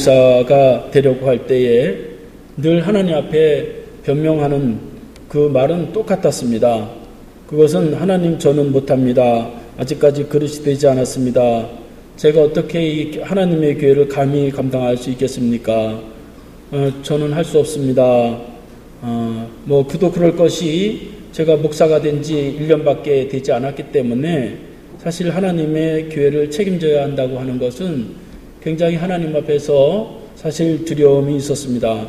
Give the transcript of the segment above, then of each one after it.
목사가 되려고 할 때에 늘 하나님 앞에 변명하는 그 말은 똑같았습니다. 그것은 하나님, 저는 못합니다. 아직까지 그릇이 되지 않았습니다. 제가 어떻게 이 하나님의 교회를 감히 감당할 수 있겠습니까? 저는 할 수 없습니다. 그도 그럴 것이 제가 목사가 된 지 1년밖에 되지 않았기 때문에 사실 하나님의 교회를 책임져야 한다고 하는 것은 굉장히 하나님 앞에서 사실 두려움이 있었습니다.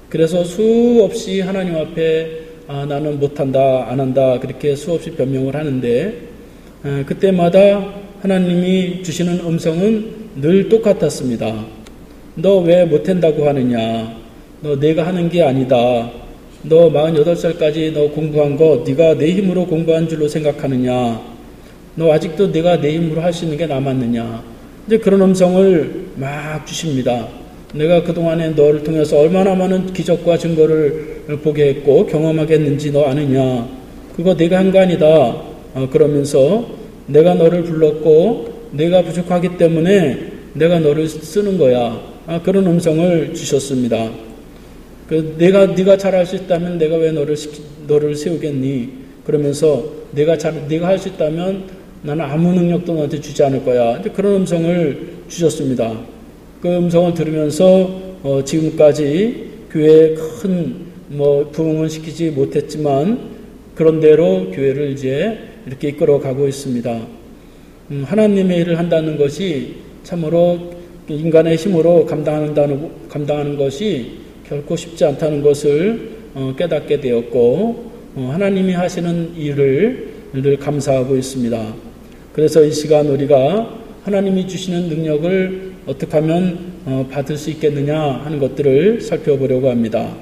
그래서 수없이 하나님 앞에 나는 못한다, 안 한다, 그렇게 수없이 변명을 하는데 그때마다 하나님이 주시는 음성은 늘 똑같았습니다. 너 왜 못한다고 하느냐? 너 내가 하는 게 아니다. 너 48살까지 너 공부한 거 네가 내 힘으로 공부한 줄로 생각하느냐? 너 아직도 내가 내 힘으로 할 수 있는 게 남았느냐? 이제 그런 음성을 막 주십니다. 내가 그동안에 너를 통해서 얼마나 많은 기적과 증거를 보게 했고 경험하게 했는지 너 아느냐? 그거 내가 한 거 아니다. 그러면서 내가 너를 불렀고 내가 부족하기 때문에 내가 너를 쓰는 거야. 그런 음성을 주셨습니다. 네가 잘할 수 있다면 내가 왜 너를 세우겠니? 그러면서 네가 할 수 있다면 나는 아무 능력도 너한테 주지 않을 거야. 그런 음성을 주셨습니다. 그 음성을 들으면서 지금까지 교회에 큰 부흥은 시키지 못했지만 그런대로 교회를 이제 이렇게 이끌어가고 있습니다. 하나님의 일을 한다는 것이 참으로 인간의 힘으로 감당하는 것이 결코 쉽지 않다는 것을 깨닫게 되었고 하나님이 하시는 일을 늘 감사하고 있습니다. 그래서 이 시간 우리가 하나님이 주시는 능력을 어떻게 하면 받을 수 있겠느냐 하는 것들을 살펴보려고 합니다.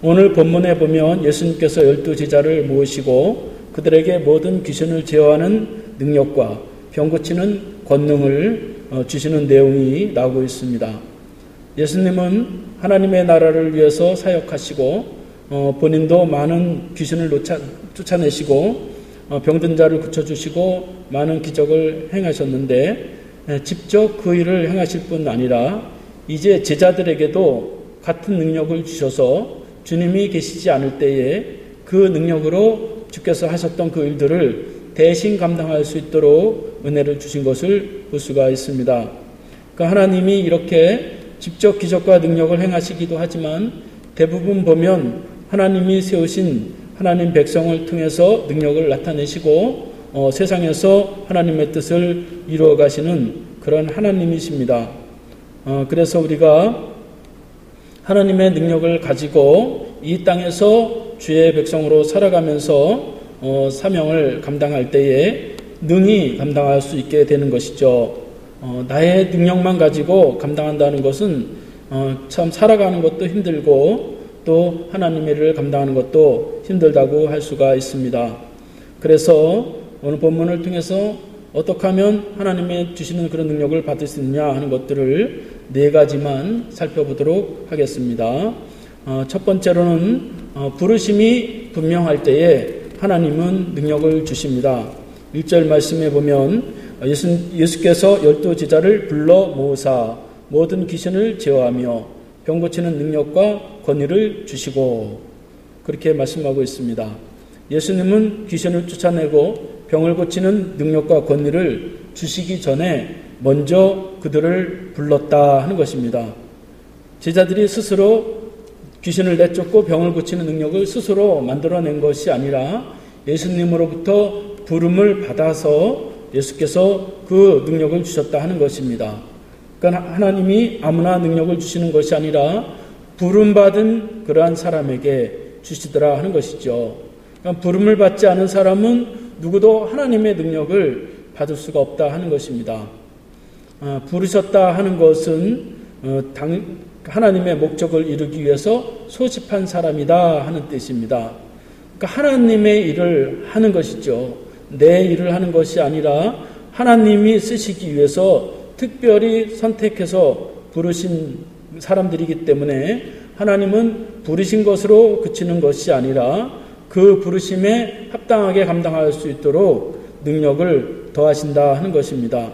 오늘 본문에 보면 예수님께서 12제자를 모으시고 그들에게 모든 귀신을 제어하는 능력과 병 고치는 권능을 주시는 내용이 나오고 있습니다. 예수님은 하나님의 나라를 위해서 사역하시고 본인도 많은 귀신을 쫓아내시고 병든 자를 고쳐주시고 많은 기적을 행하셨는데 직접 그 일을 행하실 뿐 아니라 이제 제자들에게도 같은 능력을 주셔서 주님이 계시지 않을 때에 그 능력으로 주께서 하셨던 그 일들을 대신 감당할 수 있도록 은혜를 주신 것을 볼 수가 있습니다. 그러니까 하나님이 이렇게 직접 기적과 능력을 행하시기도 하지만 대부분 보면 하나님이 세우신 하나님 백성을 통해서 능력을 나타내시고 세상에서 하나님의 뜻을 이루어 가시는 그런 하나님이십니다. 그래서 우리가 하나님의 능력을 가지고 이 땅에서 주의 백성으로 살아가면서 사명을 감당할 때에 능히 감당할 수 있게 되는 것이죠. 나의 능력만 가지고 감당한다는 것은 참 살아가는 것도 힘들고 또 하나님의 일을 감당하는 것도 힘들다고 할 수가 있습니다. 그래서 오늘 본문을 통해서 어떻게 하면 하나님의 주시는 그런 능력을 받을 수 있느냐 하는 것들을 4가지만 살펴보도록 하겠습니다. 첫 번째로는 부르심이 분명할 때에 하나님은 능력을 주십니다. 1절 말씀에 보면 예수께서 12제자를 불러 모으사 모든 귀신을 제어하며 병 고치는 능력과 권위를 주시고 그렇게 말씀하고 있습니다. 예수님은 귀신을 쫓아내고 병을 고치는 능력과 권위를 주시기 전에 먼저 그들을 불렀다 하는 것입니다. 제자들이 스스로 귀신을 내쫓고 병을 고치는 능력을 스스로 만들어낸 것이 아니라 예수님으로부터 부름을 받아서 예수께서 그 능력을 주셨다 하는 것입니다. 그러니까 하나님이 아무나 능력을 주시는 것이 아니라 부름받은 그러한 사람에게 주시더라 하는 것이죠. 그러니까 부름을 받지 않은 사람은 누구도 하나님의 능력을 받을 수가 없다 하는 것입니다. 부르셨다 하는 것은 하나님의 목적을 이루기 위해서 소집한 사람이다 하는 뜻입니다. 그러니까 하나님의 일을 하는 것이죠. 내 일을 하는 것이 아니라 하나님이 쓰시기 위해서 특별히 선택해서 부르신 사람들이기 때문에 하나님은 부르신 것으로 그치는 것이 아니라 그 부르심에 합당하게 감당할 수 있도록 능력을 더하신다 하는 것입니다.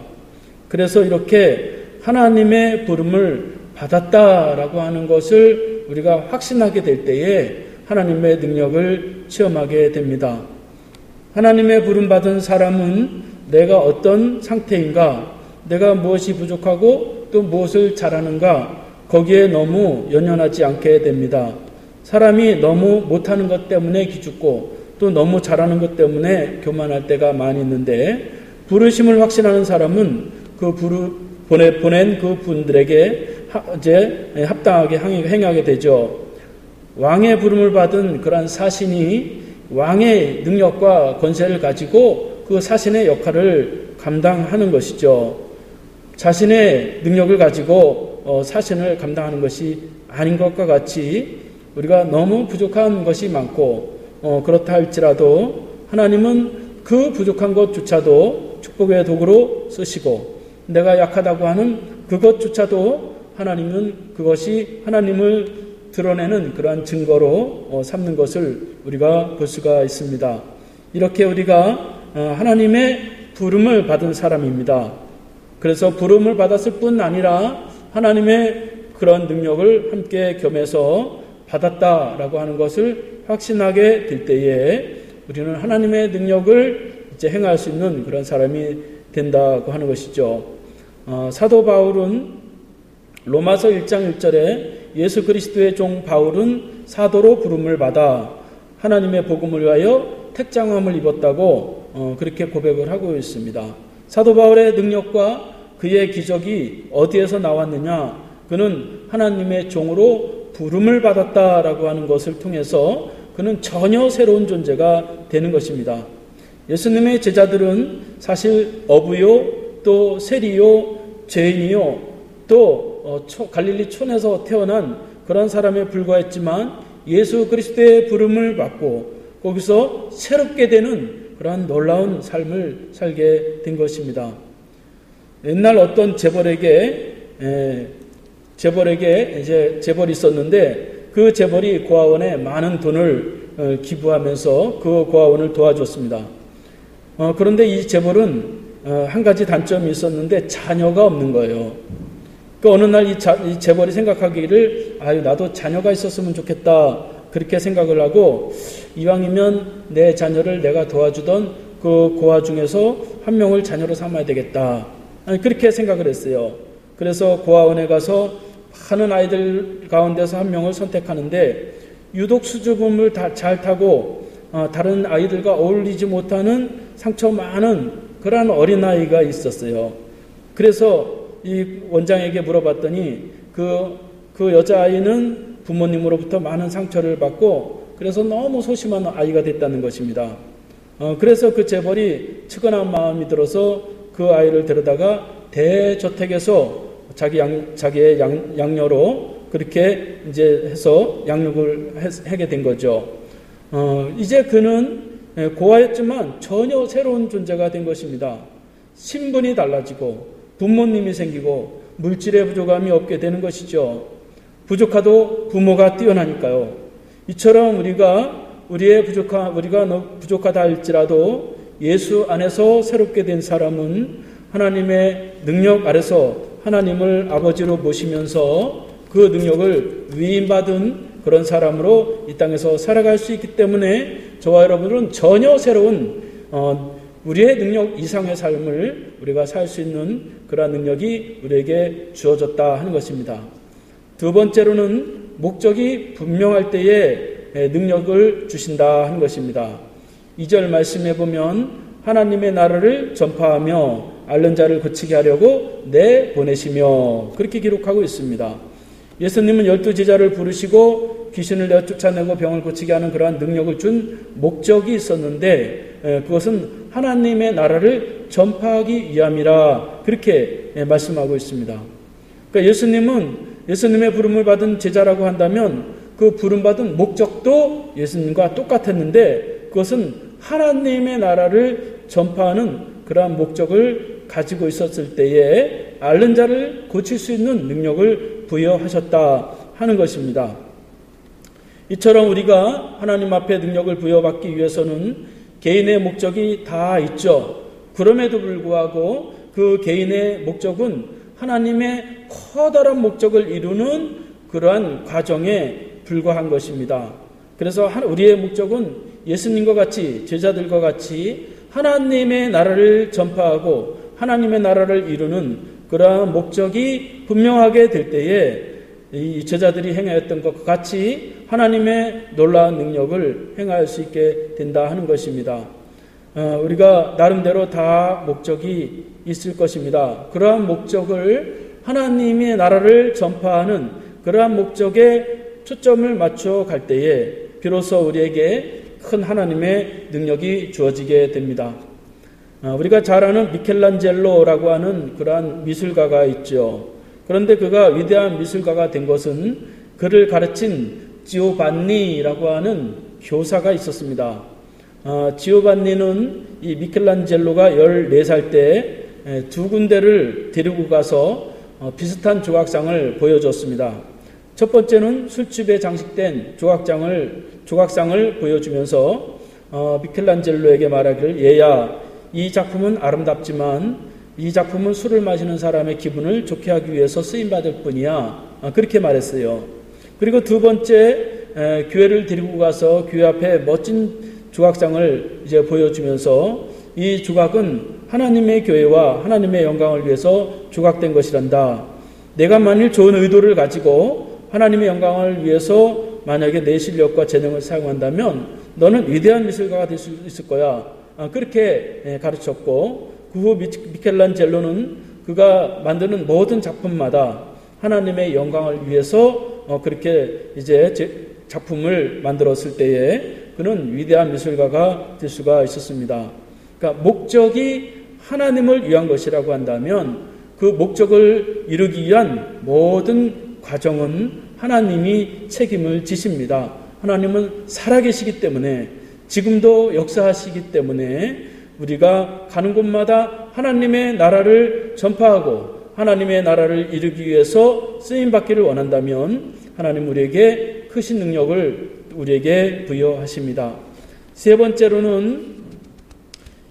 그래서 이렇게 하나님의 부름을 받았다라고 하는 것을 우리가 확신하게 될 때에 하나님의 능력을 체험하게 됩니다. 하나님의 부름받은 사람은 내가 어떤 상태인가, 내가 무엇이 부족하고 또 무엇을 잘하는가, 거기에 너무 연연하지 않게 됩니다. 사람이 너무 못하는 것 때문에 기죽고 또 너무 잘하는 것 때문에 교만할 때가 많이 있는데, 부르심을 확신하는 사람은 그 보낸 그 분들에게 이제 합당하게 행하게 되죠. 왕의 부름을 받은 그러한 사신이 왕의 능력과 권세를 가지고 그 사신의 역할을 감당하는 것이죠. 자신의 능력을 가지고 사신을 감당하는 것이 아닌 것과 같이 우리가 너무 부족한 것이 많고 그렇다 할지라도 하나님은 그 부족한 것조차도 축복의 도구로 쓰시고, 내가 약하다고 하는 그것조차도 하나님은 그것이 하나님을 드러내는 그러한 증거로 삼는 것을 우리가 볼 수가 있습니다. 이렇게 우리가 하나님의 부름을 받은 사람입니다. 그래서 부름을 받았을 뿐 아니라 하나님의 그런 능력을 함께 겸해서 받았다라고 하는 것을 확신하게 될 때에 우리는 하나님의 능력을 이제 행할 수 있는 그런 사람이 된다고 하는 것이죠. 사도 바울은 로마서 1장 1절에 예수 그리스도의 종 바울은 사도로 부름을 받아 하나님의 복음을 위하여 택장함을 입었다고 그렇게 고백을 하고 있습니다. 사도 바울의 능력과 그의 기적이 어디에서 나왔느냐? 그는 하나님의 종으로 부름을 받았다라고 하는 것을 통해서 그는 전혀 새로운 존재가 되는 것입니다. 예수님의 제자들은 사실 어부요, 또 세리요, 죄인이요, 또 갈릴리 촌에서 태어난 그런 사람에 불과했지만 예수 그리스도의 부름을 받고 거기서 새롭게 되는 그러한 놀라운 삶을 살게 된 것입니다. 옛날 어떤 재벌에게 이제 재벌이 있었는데, 그 재벌이 고아원에 많은 돈을 기부하면서 그 고아원을 도와줬습니다. 그런데 이 재벌은 한 가지 단점이 있었는데 자녀가 없는 거예요. 어느 날 이 재벌이 생각하기를 나도 자녀가 있었으면 좋겠다, 그렇게 생각을 하고, 이왕이면 내 자녀를 내가 도와주던 그 고아 중에서 한 명을 자녀로 삼아야 되겠다, 그렇게 생각을 했어요. 그래서 고아원에 가서 많은 아이들 가운데서 한 명을 선택하는데, 유독 수줍음을 잘 타고 다른 아이들과 어울리지 못하는 상처 많은 그러한 어린아이가 있었어요. 그래서 이 원장에게 물어봤더니 그 여자아이는 부모님으로부터 많은 상처를 받고 그래서 너무 소심한 아이가 됐다는 것입니다. 그래서 그 재벌이 측은한 마음이 들어서 그 아이를 데려다가 대저택에서 자기의 양녀로 그렇게 이제 해서 양육을 하게 된 거죠. 이제 그는 고아였지만 전혀 새로운 존재가 된 것입니다. 신분이 달라지고 부모님이 생기고 물질의 부족함이 없게 되는 것이죠. 부족하도 부모가 뛰어나니까요. 이처럼 우리가 부족하다 할지라도 예수 안에서 새롭게 된 사람은 하나님의 능력 아래서 하나님을 아버지로 모시면서 그 능력을 위임받은 그런 사람으로 이 땅에서 살아갈 수 있기 때문에 저와 여러분은 전혀 새로운 우리의 능력 이상의 삶을 우리가 살 수 있는 그러한 능력이 우리에게 주어졌다 하는 것입니다. 두 번째로는 목적이 분명할 때에 능력을 주신다 하는 것입니다. 2절 말씀에 보면 하나님의 나라를 전파하며 앓는 자를 고치게 하려고 내보내시며 그렇게 기록하고 있습니다. 예수님은 12제자를 부르시고 귀신을 내어 쫓아내고 병을 고치게 하는 그러한 능력을 준 목적이 있었는데 그것은 하나님의 나라를 전파하기 위함이라 그렇게 말씀하고 있습니다. 그러니까 예수님의 부름을 받은 제자라고 한다면 그 부름받은 목적도 예수님과 똑같았는데 그것은 하나님의 나라를 전파하는 그러한 목적을 가지고 있었을 때에 앓는 자를 고칠 수 있는 능력을 부여하셨다 하는 것입니다. 이처럼 우리가 하나님 앞에 능력을 부여받기 위해서는 개인의 목적이 다 있죠. 그럼에도 불구하고 그 개인의 목적은 하나님의 커다란 목적을 이루는 그러한 과정에 불과한 것입니다. 그래서 우리의 목적은 예수님과 같이, 제자들과 같이 하나님의 나라를 전파하고 하나님의 나라를 이루는 그러한 목적이 분명하게 될 때에 이 제자들이 행하였던 것과 같이 하나님의 놀라운 능력을 행할 수 있게 된다 하는 것입니다. 우리가 나름대로 다 목적이 있을 것입니다. 그러한 목적을 하나님의 나라를 전파하는 그러한 목적에 초점을 맞춰 갈 때에 비로소 우리에게 큰 하나님의 능력이 주어지게 됩니다. 우리가 잘 아는 미켈란젤로라고 하는 그러한 미술가가 있죠. 그런데 그가 위대한 미술가가 된 것은 그를 가르친 지오반니라고 하는 교사가 있었습니다. 지오반니는 이 미켈란젤로가 14살 때 두 군데를 데리고 가서 비슷한 조각상을 보여줬습니다. 첫 번째는 술집에 장식된 조각상을 보여주면서 미켈란젤로에게 말하기를, 얘야, 이 작품은 아름답지만 이 작품은 술을 마시는 사람의 기분을 좋게 하기 위해서 쓰임받을 뿐이야. 그렇게 말했어요. 그리고 두 번째 교회를 데리고 가서 교회 앞에 멋진 조각상을 이제 보여주면서 이 조각은 하나님의 교회와 하나님의 영광을 위해서 조각된 것이란다. 내가 만일 좋은 의도를 가지고 하나님의 영광을 위해서 만약에 내 실력과 재능을 사용한다면 너는 위대한 미술가가 될 수 있을 거야. 그렇게 가르쳤고, 그 후 미켈란젤로는 그가 만드는 모든 작품마다 하나님의 영광을 위해서 그렇게 이제 작품을 만들었을 때에 그는 위대한 미술가가 될 수가 있었습니다. 그러니까 목적이 하나님을 위한 것이라고 한다면 그 목적을 이루기 위한 모든 과정은 하나님이 책임을 지십니다. 하나님은 살아계시기 때문에, 지금도 역사하시기 때문에 우리가 가는 곳마다 하나님의 나라를 전파하고 하나님의 나라를 이루기 위해서 쓰임받기를 원한다면 하나님 우리에게 크신 능력을 우리에게 부여하십니다. 세 번째로는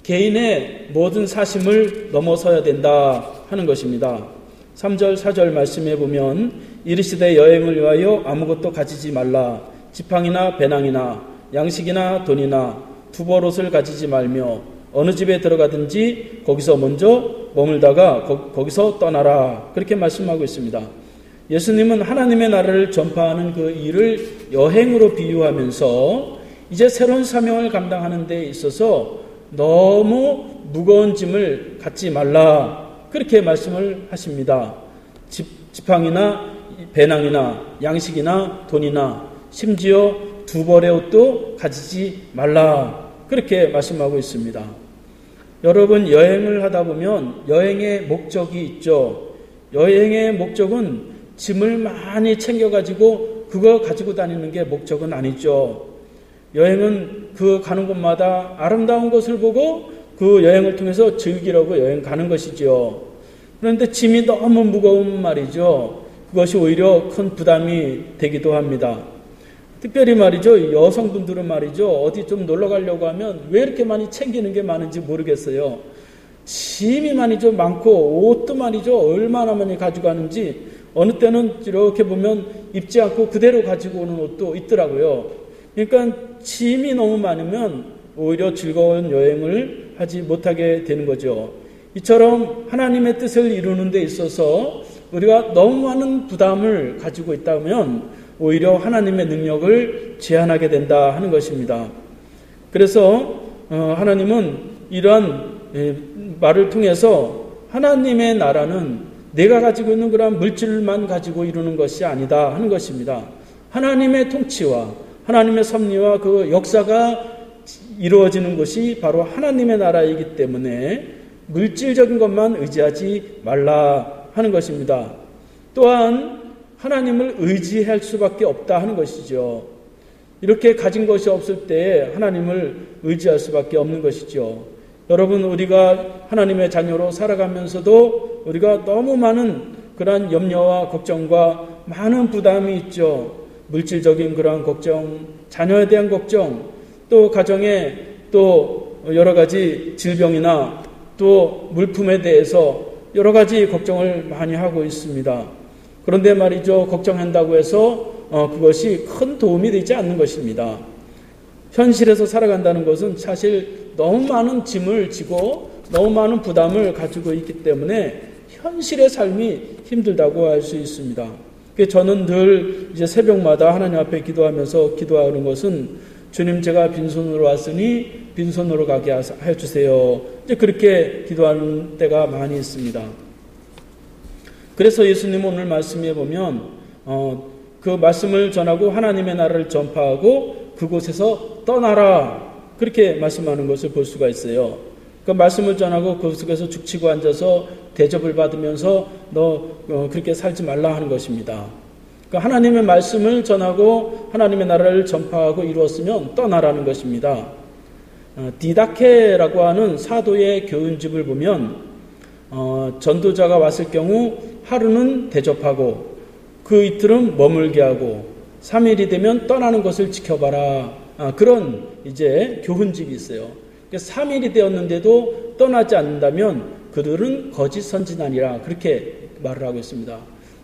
개인의 모든 사심을 넘어서야 된다 하는 것입니다. 3절 4절 말씀에 보면, 이르시되 여행을 위하여 아무것도 가지지 말라. 지팡이나 배낭이나 양식이나 돈이나 두벌옷을 가지지 말며 어느 집에 들어가든지 거기서 먼저 머물다가 거기서 떠나라. 그렇게 말씀하고 있습니다. 예수님은 하나님의 나라를 전파하는 그 일을 여행으로 비유하면서 이제 새로운 사명을 감당하는 데 있어서 너무 무거운 짐을 갖지 말라. 그렇게 말씀을 하십니다. 지팡이나 배낭이나 양식이나 돈이나 심지어 두 벌의 옷도 가지지 말라. 그렇게 말씀하고 있습니다. 여러분, 여행을 하다 보면 여행의 목적이 있죠. 여행의 목적은 짐을 많이 챙겨가지고 그거 가지고 다니는 게 목적은 아니죠. 여행은 그 가는 곳마다 아름다운 것을 보고 그 여행을 통해서 즐기려고 여행 가는 것이죠. 그런데 짐이 너무 무거운 말이죠. 그것이 오히려 큰 부담이 되기도 합니다. 특별히 말이죠, 여성분들은 말이죠, 어디 좀 놀러 가려고 하면 왜 이렇게 많이 챙기는 게 많은지 모르겠어요. 짐이 말이죠 많고, 옷도 말이죠 얼마나 많이 가져가는지, 어느 때는 이렇게 보면 입지 않고 그대로 가지고 오는 옷도 있더라고요. 그러니까 짐이 너무 많으면 오히려 즐거운 여행을 하지 못하게 되는 거죠. 이처럼 하나님의 뜻을 이루는 데 있어서 우리가 너무 많은 부담을 가지고 있다면 오히려 하나님의 능력을 제한하게 된다 하는 것입니다. 그래서 하나님은 이러한 말을 통해서 하나님의 나라는 내가 가지고 있는 그런 물질만 가지고 이루는 것이 아니다 하는 것입니다. 하나님의 통치와 하나님의 섭리와 그 역사가 이루어지는 것이 바로 하나님의 나라이기 때문에 물질적인 것만 의지하지 말라 하는 것입니다. 또한 하나님을 의지할 수밖에 없다 하는 것이죠. 이렇게 가진 것이 없을 때 하나님을 의지할 수밖에 없는 것이죠. 여러분, 우리가 하나님의 자녀로 살아가면서도 우리가 너무 많은 그러한 염려와 걱정과 많은 부담이 있죠. 물질적인 그러한 걱정, 자녀에 대한 걱정, 또 가정에 또 여러 가지 질병이나 또 물품에 대해서 여러 가지 걱정을 많이 하고 있습니다. 그런데 말이죠, 걱정한다고 해서 그것이 큰 도움이 되지 않는 것입니다. 현실에서 살아간다는 것은 사실 너무 많은 짐을 지고 너무 많은 부담을 가지고 있기 때문에 현실의 삶이 힘들다고 할 수 있습니다. 저는 늘 이제 새벽마다 하나님 앞에 기도하면서 기도하는 것은 주님, 제가 빈손으로 왔으니 빈손으로 가게 해주세요. 이제 그렇게 기도하는 때가 많이 있습니다. 그래서 예수님 오늘 말씀에 보면 그 말씀을 전하고 하나님의 나라를 전파하고 그곳에서 떠나라, 그렇게 말씀하는 것을 볼 수가 있어요. 그 말씀을 전하고 그 속에서 죽치고 앉아서 대접을 받으면서 너 그렇게 살지 말라 하는 것입니다. 그러니까 하나님의 말씀을 전하고 하나님의 나라를 전파하고 이루었으면 떠나라는 것입니다. 디다케라고 하는 사도의 교훈집을 보면 전도자가 왔을 경우 하루는 대접하고 그 이틀은 머물게 하고 3일이 되면 떠나는 것을 지켜봐라, 그런 이제 교훈집이 있어요. 3일이 되었는데도 떠나지 않는다면 그들은 거짓 선지자니라, 그렇게 말을 하고 있습니다.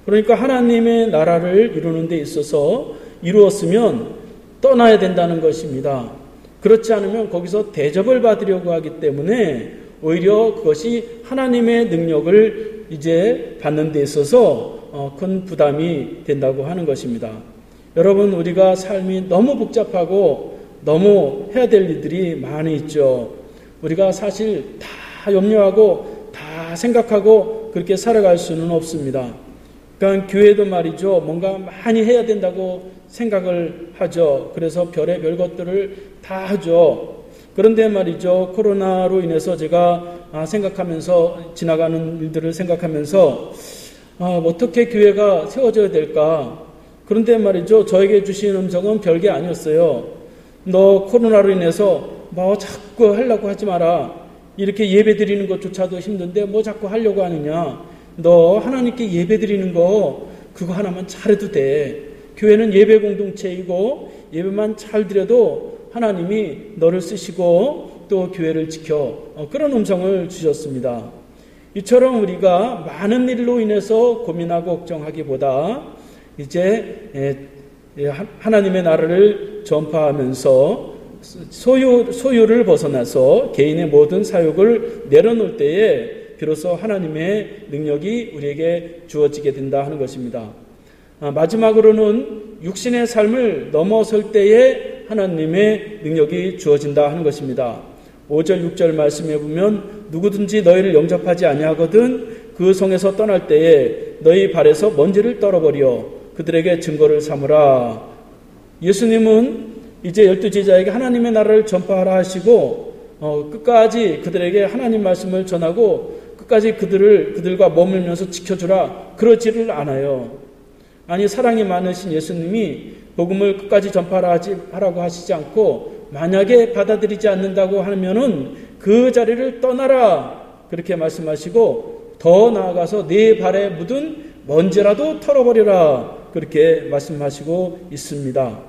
그러니까 하나님의 나라를 이루는 데 있어서 이루었으면 떠나야 된다는 것입니다. 그렇지 않으면 거기서 대접을 받으려고 하기 때문에 오히려 그것이 하나님의 능력을 이제 받는 데 있어서 큰 부담이 된다고 하는 것입니다. 여러분, 우리가 삶이 너무 복잡하고 너무 해야 될 일들이 많이 있죠. 우리가 사실 다 염려하고 다 생각하고 그렇게 살아갈 수는 없습니다. 그러니까 교회도 말이죠, 뭔가 많이 해야 된다고 생각을 하죠. 그래서 별의별 것들을 다 하죠. 그런데 말이죠, 코로나로 인해서 제가 생각하면서 지나가는 일들을 생각하면서 어떻게 교회가 세워져야 될까? 그런데 말이죠, 저에게 주신 음성은 별게 아니었어요. 너 코로나로 인해서 뭐 자꾸 하려고 하지 마라. 이렇게 예배 드리는 것조차도 힘든데 뭐 자꾸 하려고 하느냐. 너 하나님께 예배 드리는 거 그거 하나만 잘해도 돼. 교회는 예배 공동체이고 예배만 잘 드려도 하나님이 너를 쓰시고 또 교회를 지켜. 그런 음성을 주셨습니다. 이처럼 우리가 많은 일로 인해서 고민하고 걱정하기보다 이제 하나님의 나라를 전파하면서 소유를 벗어나서 개인의 모든 사욕을 내려놓을 때에 비로소 하나님의 능력이 우리에게 주어지게 된다 하는 것입니다. 마지막으로는 육신의 삶을 넘어설 때에 하나님의 능력이 주어진다 하는 것입니다. 5절 6절 말씀에 보면 누구든지 너희를 영접하지 아니하거든 그 성에서 떠날 때에 너희 발에서 먼지를 떨어버려 그들에게 증거를 삼으라. 예수님은 이제 12제자에게 하나님의 나라를 전파하라 하시고 끝까지 그들에게 하나님 말씀을 전하고 끝까지 그들과 머물면서 지켜주라, 그러지를 않아요. 아니, 사랑이 많으신 예수님이 복음을 끝까지 전파하라고 하시지 않고 만약에 받아들이지 않는다고 하면은 그 자리를 떠나라, 그렇게 말씀하시고 더 나아가서 네 발에 묻은 먼지라도 털어버려라, 그렇게 말씀하시고 있습니다.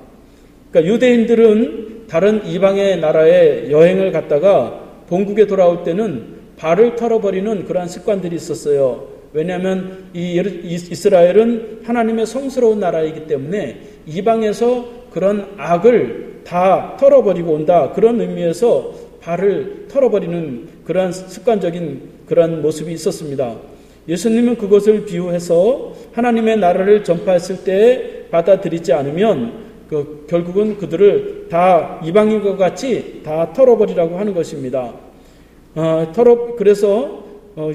그러니까 유대인들은 다른 이방의 나라에 여행을 갔다가 본국에 돌아올 때는 발을 털어버리는 그러한 습관들이 있었어요. 왜냐하면 이 이스라엘은 하나님의 성스러운 나라이기 때문에 이방에서 그런 악을 다 털어버리고 온다, 그런 의미에서 발을 털어버리는 그러한 습관적인 그러한 모습이 있었습니다. 예수님은 그것을 비유해서 하나님의 나라를 전파했을 때 받아들이지 않으면 결국은 그들을 다 이방인과 같이 다 털어버리라고 하는 것입니다. 그래서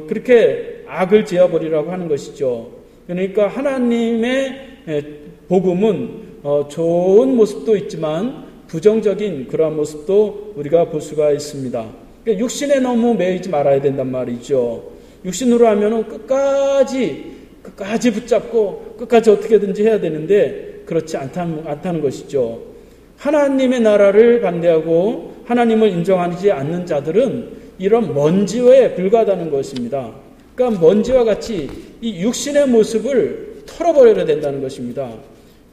그렇게 악을 지어버리라고 하는 것이죠. 그러니까 하나님의 복음은 좋은 모습도 있지만 부정적인 그러한 모습도 우리가 볼 수가 있습니다. 그러니까 육신에 너무 매이지 말아야 된단 말이죠. 육신으로 하면은 끝까지 붙잡고 끝까지 어떻게든지 해야 되는데 그렇지 않다는 것이죠. 하나님의 나라를 반대하고 하나님을 인정하지 않는 자들은 이런 먼지에 불과하다는 것입니다. 그러니까 먼지와 같이 이 육신의 모습을 털어버려야 된다는 것입니다.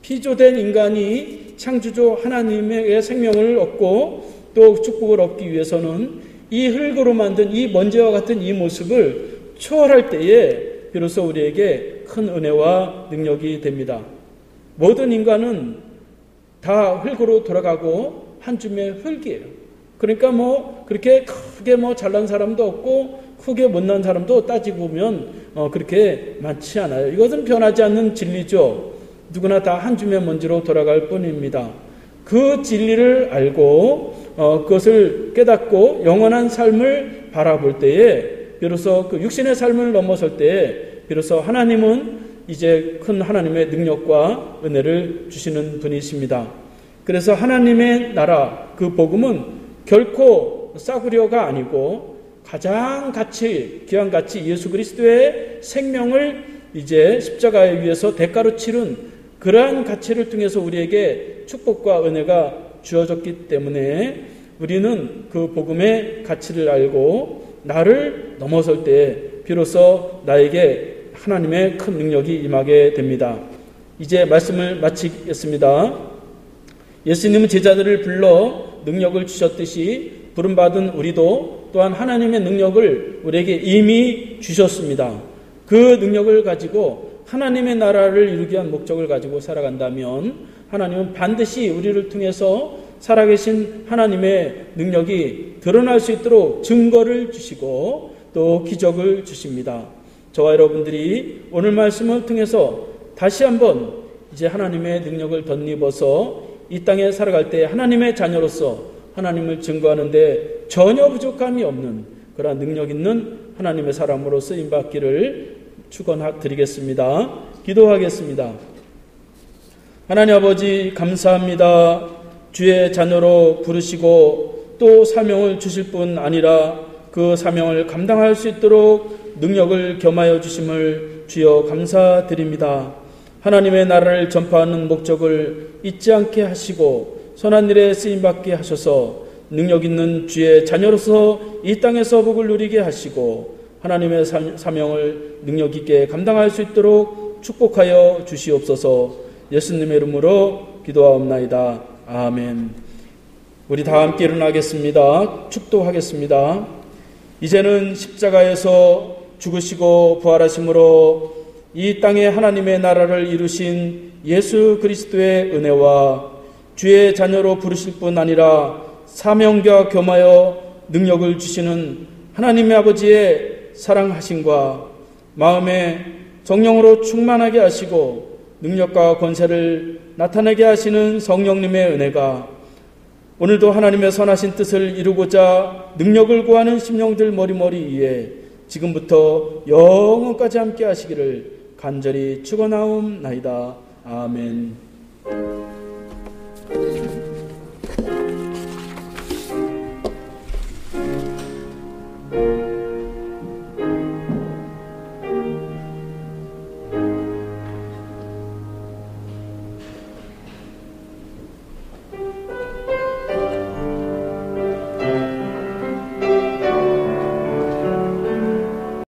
피조된 인간이 창조주 하나님의 생명을 얻고 또 축복을 얻기 위해서는 이 흙으로 만든 이 먼지와 같은 이 모습을 초월할 때에 비로소 우리에게 큰 은혜와 능력이 됩니다. 모든 인간은 다 흙으로 돌아가고 한 줌의 흙이에요. 그러니까 그렇게 크게 잘난 사람도 없고 크게 못난 사람도 따지고 보면 그렇게 많지 않아요. 이것은 변하지 않는 진리죠. 누구나 다 한 줌의 먼지로 돌아갈 뿐입니다. 그 진리를 알고 그것을 깨닫고 영원한 삶을 바라볼 때에 비로소 그 육신의 삶을 넘어설 때에 비로소 하나님은 이제 큰 하나님의 능력과 은혜를 주시는 분이십니다. 그래서 하나님의 나라 그 복음은 결코 싸구려가 아니고 가장 귀한 가치 예수 그리스도의 생명을 이제 십자가에 위해서 대가로 치른 그러한 가치를 통해서 우리에게 축복과 은혜가 주어졌기 때문에 우리는 그 복음의 가치를 알고 나를 넘어설 때 비로소 나에게 하나님의 큰 능력이 임하게 됩니다. 이제 말씀을 마치겠습니다. 예수님은 제자들을 불러 능력을 주셨듯이 부름받은 우리도 또한 하나님의 능력을 우리에게 이미 주셨습니다. 그 능력을 가지고 하나님의 나라를 이루기 위한 목적을 가지고 살아간다면 하나님은 반드시 우리를 통해서 살아계신 하나님의 능력이 드러날 수 있도록 증거를 주시고 또 기적을 주십니다. 저와 여러분들이 오늘 말씀을 통해서 다시 한번 이제 하나님의 능력을 덧입어서 이 땅에 살아갈 때 하나님의 자녀로서 하나님을 증거하는데 전혀 부족함이 없는 그러한 능력 있는 하나님의 사람으로 쓰임받기를 축원드리겠습니다. 기도하겠습니다. 하나님 아버지 감사합니다. 주의 자녀로 부르시고 또 사명을 주실 뿐 아니라 그 사명을 감당할 수 있도록 능력을 겸하여 주심을 주여 감사드립니다. 하나님의 나라를 전파하는 목적을 잊지 않게 하시고 선한 일에 쓰임받게 하셔서 능력 있는 주의 자녀로서 이 땅에서 복을 누리게 하시고 하나님의 사명을 능력 있게 감당할 수 있도록 축복하여 주시옵소서. 예수님의 이름으로 기도하옵나이다. 아멘. 우리 다 함께 일어나겠습니다. 축도하겠습니다. 이제는 십자가에서 죽으시고 부활하심으로 이 땅에 하나님의 나라를 이루신 예수 그리스도의 은혜와 주의 자녀로 부르실 뿐 아니라 사명과 겸하여 능력을 주시는 하나님의 아버지의 사랑하심과 마음에 성령으로 충만하게 하시고 능력과 권세를 나타내게 하시는 성령님의 은혜가 오늘도 하나님의 선하신 뜻을 이루고자 능력을 구하는 심령들 머리머리 위에 지금부터 영원까지 함께 하시기를 간절히 축원하옵나이다. 아멘.